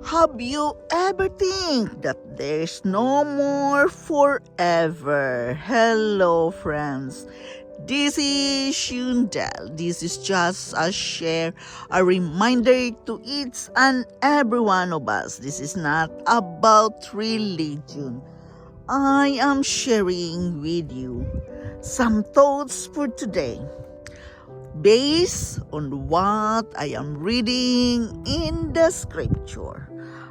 Have you ever think that there's no more forever? Hello friends, this is Shundel. This is just a share, a reminder to each and every one of us. This is not about religion. I am sharing with you some thoughts for today based on what I am reading in the scripture.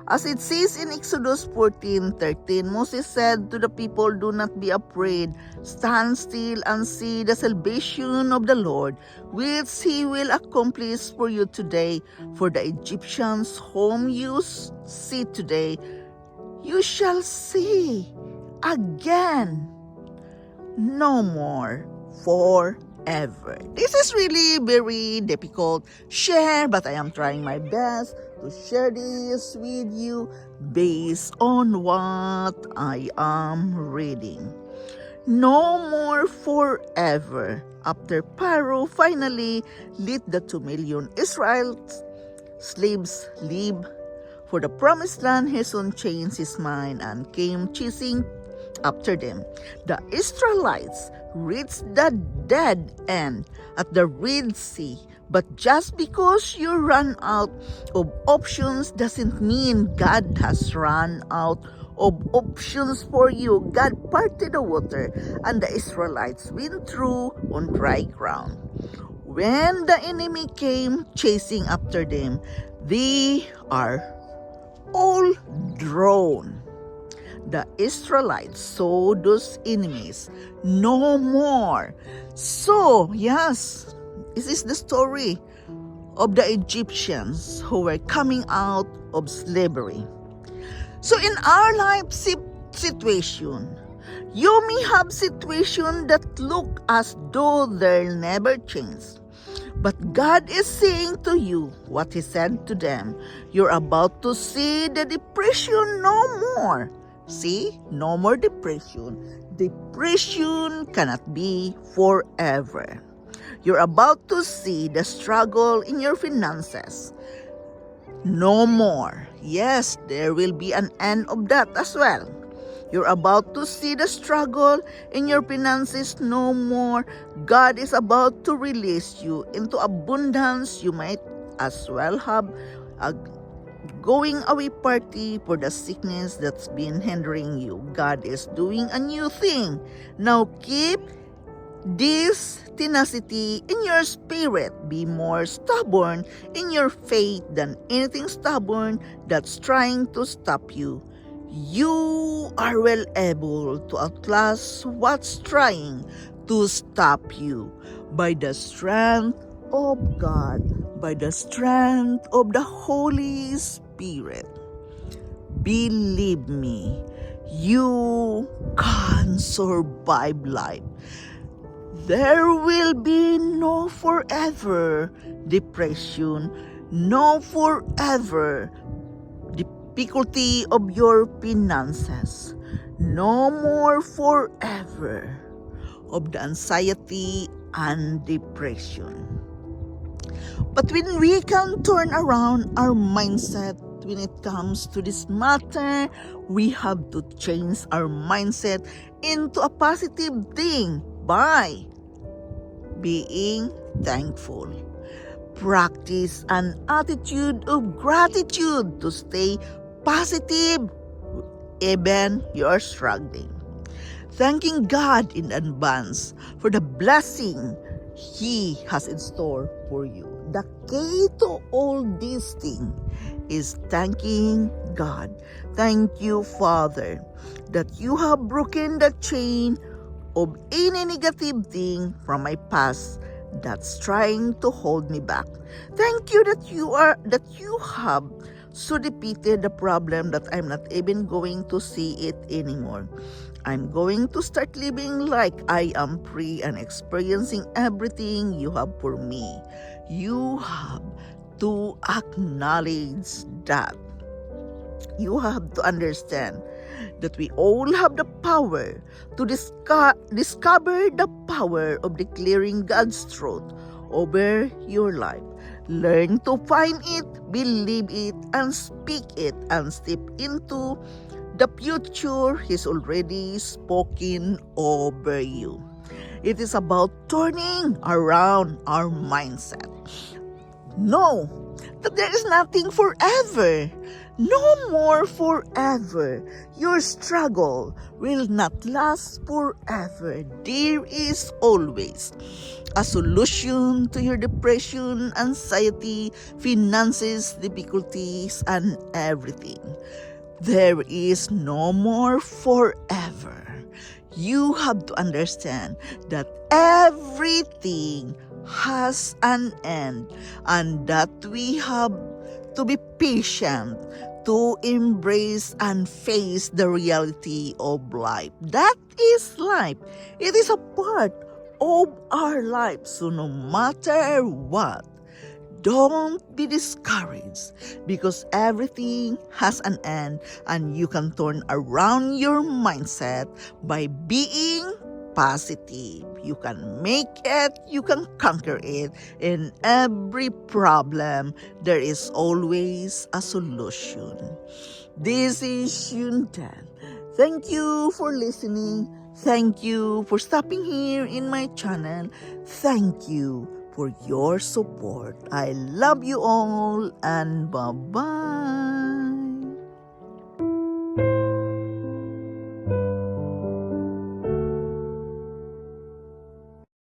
As it says in Exodus 14:13, Moses said to the people, "Do not be afraid. Stand still and see the salvation of the Lord, which he will accomplish for you today. For the Egyptians whom you see today, you shall see again no more forever." This is really very difficult share, but I am trying my best to share this with you based on what I am reading. No more forever. After Pharaoh finally let the 2 million Israel slaves leave for the promised land, he soon changed his mind and came chasing after them. The Israelites reached the dead end at the Red Sea. But just because you run out of options doesn't mean God has run out of options for you. God parted the water and the Israelites went through on dry ground. When the enemy came chasing after them, they are all drowned. The Israelites saw those enemies no more. So, yes, this is the story of the Egyptians who were coming out of slavery. So in our life situation, you may have situations that look as though they'll never change. But God is saying to you what He said to them. You're about to see the depression no more. See, no more depression. Depression cannot be forever. You're about to see the struggle in your finances. No more. Yes, there will be an end of that as well. You're about to see the struggle in your finances no more. God is about to release you into abundance. You might as well have a going away party for the sickness that's been hindering you. God is doing a new thing. Now keep this tenacity in your spirit. Be more stubborn in your faith than anything stubborn that's trying to stop you. You are well able to outlast what's trying to stop you by the strength of God, by the strength of the Holy Spirit. Believe me, you can survive life. There will be no forever depression, no forever difficulty of your finances, no more forever of the anxiety and depression. But when we can turn around our mindset when it comes to this matter, we have to change our mindset into a positive thing by being thankful. Practice an attitude of gratitude to stay positive even you're struggling. Thanking God in advance for the blessing He has in store for you. The key to all these things is thanking God. Thank you, Father, that you have broken the chain of any negative thing from my past that's trying to hold me back. Thank you that you have so defeated the problem that I'm not even going to see it anymore. I'm going to start living like I am free and experiencing everything you have for me. You have to acknowledge that. You have to understand that we all have the power to discover the power of declaring God's truth over your life. Learn to find it believe it, and speak it, and step into the future He's already spoken over you. It is about turning around our mindset. Know that there is nothing forever. No more forever. Your struggle will not last forever. There is always a solution to your depression, anxiety, finances, difficulties, and everything. There is no more forever. You have to understand that everything has an end, and that we have to be patient to embrace and face the reality of life. That is life. It is a part of our life. So no matter what, don't be discouraged, because everything has an end, and you can turn around your mindset by being positive. You can make it, you can conquer it. In every problem, there is always a solution. This is Yundel. Thank you for listening. Thank you for stopping here in my channel. Thank you for your support. I love you all, and bye-bye.